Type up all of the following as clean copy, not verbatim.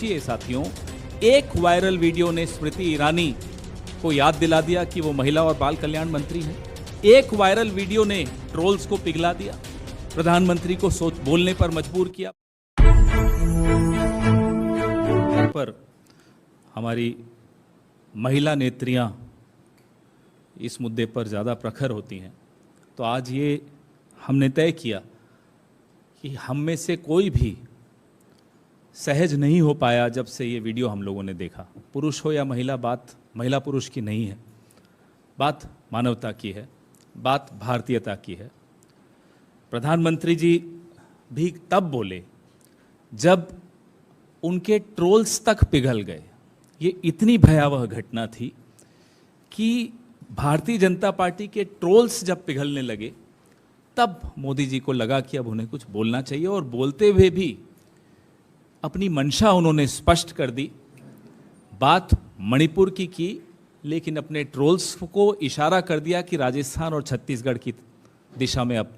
सोचिए साथियों, एक वायरल वीडियो ने स्मृति ईरानी को याद दिला दिया कि वो महिला और बाल कल्याण मंत्री हैं। एक वायरल वीडियो ने ट्रोल्स को पिघला दिया, प्रधानमंत्री को सोच बोलने पर मजबूर किया। पर हमारी महिला नेत्रियां इस मुद्दे पर ज़्यादा प्रखर होती हैं, तो आज ये हमने तय किया कि हम में से कोई भी सहज नहीं हो पाया जब से ये वीडियो हम लोगों ने देखा। पुरुष हो या महिला, बात महिला पुरुष की नहीं है, बात मानवता की है, बात भारतीयता की है। प्रधानमंत्री जी भी तब बोले जब उनके ट्रोल्स तक पिघल गए। ये इतनी भयावह घटना थी कि भारतीय जनता पार्टी के ट्रोल्स जब पिघलने लगे तब मोदी जी को लगा कि अब उन्हें कुछ बोलना चाहिए, और बोलते हुए भी अपनी मंशा उन्होंने स्पष्ट कर दी। बात मणिपुर की, लेकिन अपने ट्रोल्स को इशारा कर दिया कि राजस्थान और छत्तीसगढ़ की दिशा में अब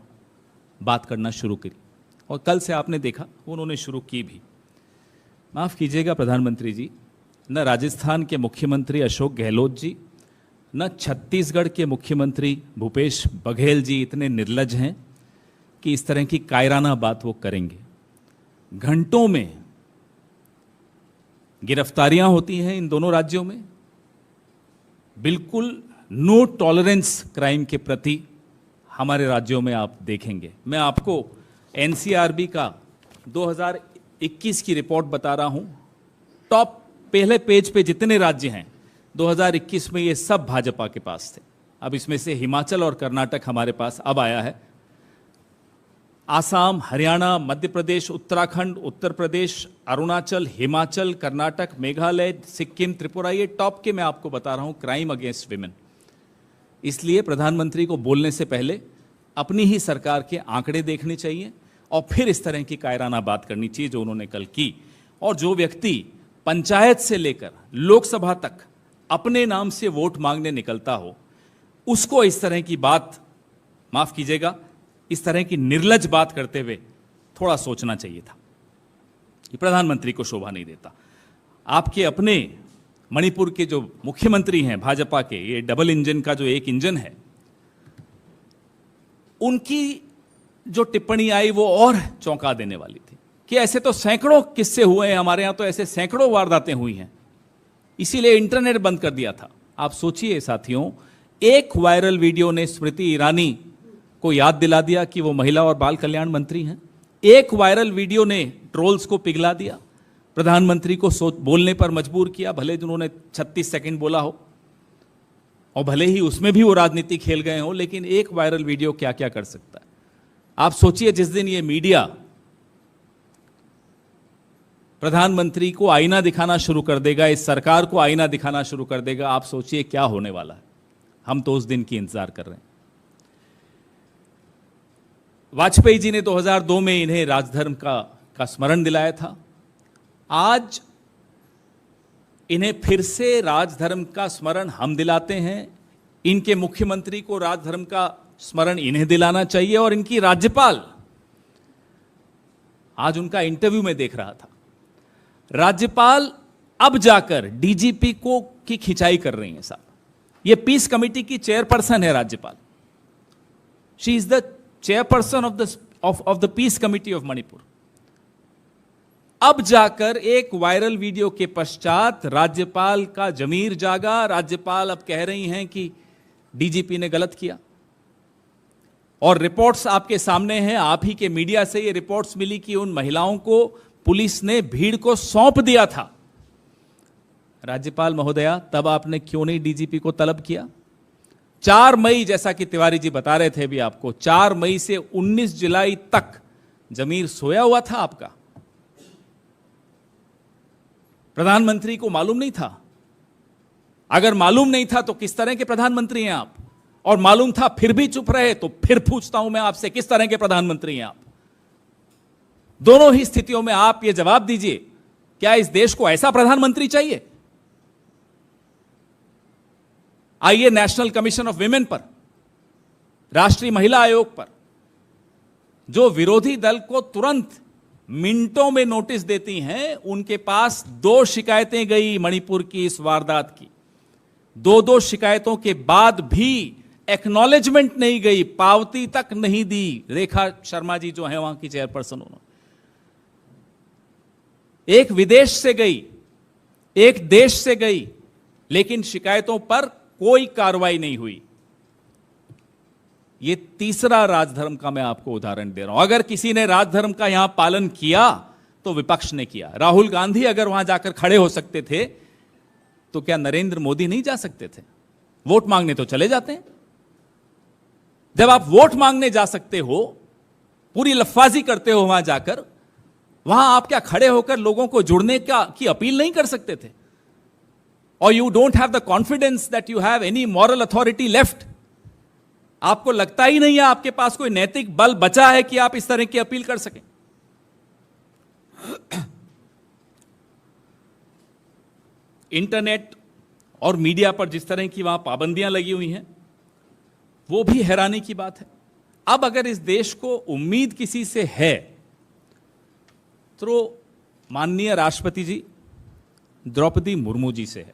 बात करना शुरू करी, और कल से आपने देखा उन्होंने शुरू की भी। माफ़ कीजिएगा प्रधानमंत्री जी, न राजस्थान के मुख्यमंत्री अशोक गहलोत जी, न छत्तीसगढ़ के मुख्यमंत्री भूपेश बघेल जी इतने निर्लज हैं कि इस तरह की कायराना बात वो करेंगे। घंटों में गिरफ्तारियां होती हैं इन दोनों राज्यों में। बिल्कुल नो टॉलरेंस क्राइम के प्रति हमारे राज्यों में आप देखेंगे। मैं आपको एनसीआरबी का 2021 की रिपोर्ट बता रहा हूं। टॉप पहले पेज पे जितने राज्य हैं 2021 में, ये सब भाजपा के पास थे। अब इसमें से हिमाचल और कर्नाटक हमारे पास अब आया है। आसाम, हरियाणा, मध्य प्रदेश, उत्तराखंड, उत्तर प्रदेश, अरुणाचल, हिमाचल, कर्नाटक, मेघालय, सिक्किम, त्रिपुरा, ये टॉप के मैं आपको बता रहा हूं क्राइम अगेंस्ट विमेन। इसलिए प्रधानमंत्री को बोलने से पहले अपनी ही सरकार के आंकड़े देखने चाहिए और फिर इस तरह की कायराना बात करनी चाहिए जो उन्होंने कल की। और जो व्यक्ति पंचायत से लेकर लोकसभा तक अपने नाम से वोट मांगने निकलता हो, उसको इस तरह की बात, माफ कीजिएगा, इस तरह की निर्लज बात करते हुए थोड़ा सोचना चाहिए था। ये प्रधानमंत्री को शोभा नहीं देता। आपके अपने मणिपुर के जो मुख्यमंत्री हैं भाजपा के, ये डबल इंजन का जो एक इंजन है, उनकी जो टिप्पणी आई वो और चौंका देने वाली थी कि ऐसे तो सैकड़ों किस्से हुए हैं हमारे यहां, तो ऐसे सैकड़ों वारदातें हुई हैं, इसीलिए इंटरनेट बंद कर दिया था। आप सोचिए साथियों, एक वायरल वीडियो ने स्मृति ईरानी को याद दिला दिया कि वो महिला और बाल कल्याण मंत्री हैं। एक वायरल वीडियो ने ट्रोल्स को पिघला दिया, प्रधानमंत्री को बोलने पर मजबूर किया, भले उन्होंने 36 सेकंड बोला हो और भले ही उसमें भी वो राजनीति खेल गए हो, लेकिन एक वायरल वीडियो क्या क्या कर सकता है। आप सोचिए जिस दिन ये मीडिया प्रधानमंत्री को आईना दिखाना शुरू कर देगा, इस सरकार को आईना दिखाना शुरू कर देगा, आप सोचिए क्या होने वाला है। हम तो उस दिन की इंतजार कर रहे हैं। वाजपेयी जी ने 2002 में इन्हें राजधर्म का स्मरण दिलाया था। आज इन्हें फिर से राजधर्म का स्मरण हम दिलाते हैं। इनके मुख्यमंत्री को राजधर्म का स्मरण इन्हें दिलाना चाहिए। और इनकी राज्यपाल, आज उनका इंटरव्यू में देख रहा था, राज्यपाल अब जाकर डीजीपी को की खिंचाई कर रही हैं। साहब, ये पीस कमेटी की चेयरपर्सन है राज्यपाल। She is the chairperson of the peace committee of Manipur. अब जाकर एक वायरल वीडियो के पश्चात राज्यपाल का जमीर जागा। राज्यपाल अब कह रही हैं कि डीजीपी ने गलत किया। और रिपोर्ट्स आपके सामने हैं, आप ही के मीडिया से ये रिपोर्ट्स मिली कि उन महिलाओं को पुलिस ने भीड़ को सौंप दिया था। राज्यपाल महोदया, तब आपने क्यों नहीं डीजीपी को तलब किया? 4 मई, जैसा कि तिवारी जी बता रहे थे भी आपको, 4 मई से 19 जुलाई तक जमीर सोया हुआ था आपका। प्रधानमंत्री को मालूम नहीं था? अगर मालूम नहीं था तो किस तरह के प्रधानमंत्री हैं आप? और मालूम था फिर भी चुप रहे, तो फिर पूछता हूं मैं आपसे, किस तरह के प्रधानमंत्री हैं आप? दोनों ही स्थितियों में आप ये जवाब दीजिए, क्या इस देश को ऐसा प्रधानमंत्री चाहिए? आइए नेशनल कमीशन ऑफ विमेन पर, राष्ट्रीय महिला आयोग पर, जो विरोधी दल को तुरंत मिनटों में नोटिस देती हैं। उनके पास 2 शिकायतें गई मणिपुर की इस वारदात की, 2 शिकायतों के बाद भी एक्नॉलेजमेंट नहीं गई, पावती तक नहीं दी। रेखा शर्मा जी जो है वहां की चेयरपर्सन, उन्होंने एक विदेश से गई, एक देश से गई, लेकिन शिकायतों पर कोई कार्रवाई नहीं हुई। यह तीसरा राजधर्म का मैं आपको उदाहरण दे रहा हूं। अगर किसी ने राजधर्म का यहां पालन किया तो विपक्ष ने किया। राहुल गांधी अगर वहां जाकर खड़े हो सकते थे तो क्या नरेंद्र मोदी नहीं जा सकते थे? वोट मांगने तो चले जाते हैं। जब आप वोट मांगने जा सकते हो, पूरी लफ्फाजी करते हो वहां जाकर, वहां आप क्या खड़े होकर लोगों को जुड़ने की अपील नहीं कर सकते थे? और you don't have the confidence that you have any moral authority left. आपको लगता ही नहीं है आपके पास कोई नैतिक बल बचा है कि आप इस तरह की अपील कर सकें। इंटरनेट और मीडिया पर जिस तरह की वहां पाबंदियां लगी हुई हैं, वो भी हैरानी की बात है। अब अगर इस देश को उम्मीद किसी से है तो माननीय राष्ट्रपति जी द्रौपदी मुर्मू जी से है,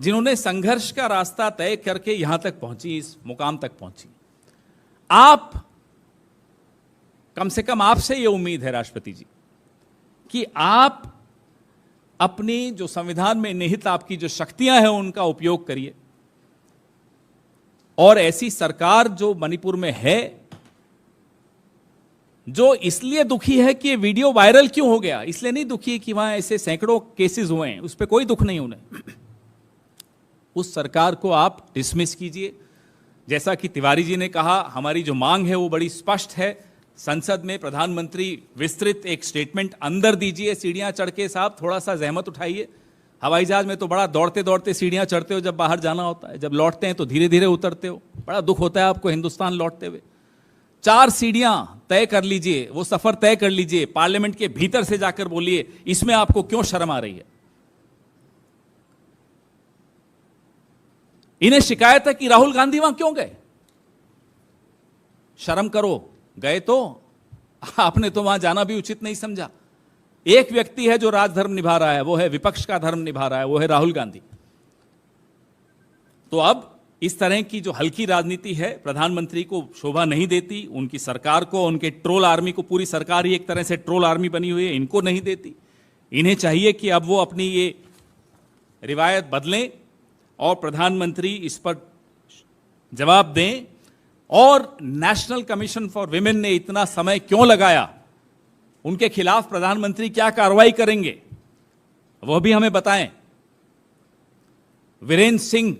जिन्होंने संघर्ष का रास्ता तय करके यहां तक पहुंची, इस मुकाम तक पहुंची। आप, कम से कम आपसे यह उम्मीद है राष्ट्रपति जी कि आप अपनी जो संविधान में निहित आपकी जो शक्तियां हैं उनका उपयोग करिए, और ऐसी सरकार जो मणिपुर में है, जो इसलिए दुखी है कि ये वीडियो वायरल क्यों हो गया, इसलिए नहीं दुखी है कि वहां ऐसे सैकड़ों केसेस हुए हैं, उस पर कोई दुख नहीं उन्हें। उस सरकार को आप डिसमिस कीजिए। जैसा कि तिवारी जी ने कहा, हमारी जो मांग है वो बड़ी स्पष्ट है। संसद में प्रधानमंत्री विस्तृत एक स्टेटमेंट अंदर दीजिए। सीढ़ियां चढ़ के साहब थोड़ा सा जहमत उठाइए। हवाई जहाज में तो बड़ा दौड़ते दौड़ते सीढ़ियां चढ़ते हो जब बाहर जाना होता है, जब लौटते हैं तो धीरे धीरे उतरते हो। बड़ा दुख होता है आपको हिंदुस्तान लौटते हुए। 4 सीढ़ियां तय कर लीजिए, वो सफर तय कर लीजिए। पार्लियामेंट के भीतर से जाकर बोलिए इसमें आपको क्यों शर्म आ रही है। इन्हें शिकायत है कि राहुल गांधी वहां क्यों गए। शर्म करो, गए तो आपने तो वहां जाना भी उचित नहीं समझा। एक व्यक्ति है जो राजधर्म निभा रहा है, वो है विपक्ष का धर्म निभा रहा है, वो है राहुल गांधी। तो अब इस तरह की जो हल्की राजनीति है प्रधानमंत्री को शोभा नहीं देती, उनकी सरकार को, उनके ट्रोल आर्मी को, पूरी सरकार ही एक तरह से ट्रोल आर्मी बनी हुई है, इनको नहीं देती। इन्हें चाहिए कि अब वो अपनी ये रिवायत बदलें और प्रधानमंत्री इस पर जवाब दें। और नेशनल कमीशन फॉर विमेन ने इतना समय क्यों लगाया, उनके खिलाफ प्रधानमंत्री क्या कार्रवाई करेंगे वह भी हमें बताएं। वीरेंद्र सिंह,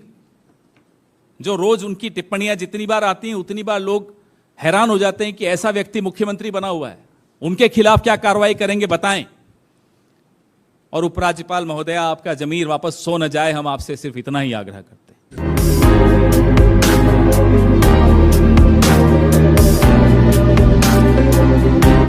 जो रोज उनकी टिप्पणियां जितनी बार आती हैं उतनी बार लोग हैरान हो जाते हैं कि ऐसा व्यक्ति मुख्यमंत्री बना हुआ है, उनके खिलाफ क्या कार्रवाई करेंगे बताएं। और उपराज्यपाल महोदया, आपका जमीर वापस सो न जाए, हम आपसे सिर्फ इतना ही आग्रह करते हैं।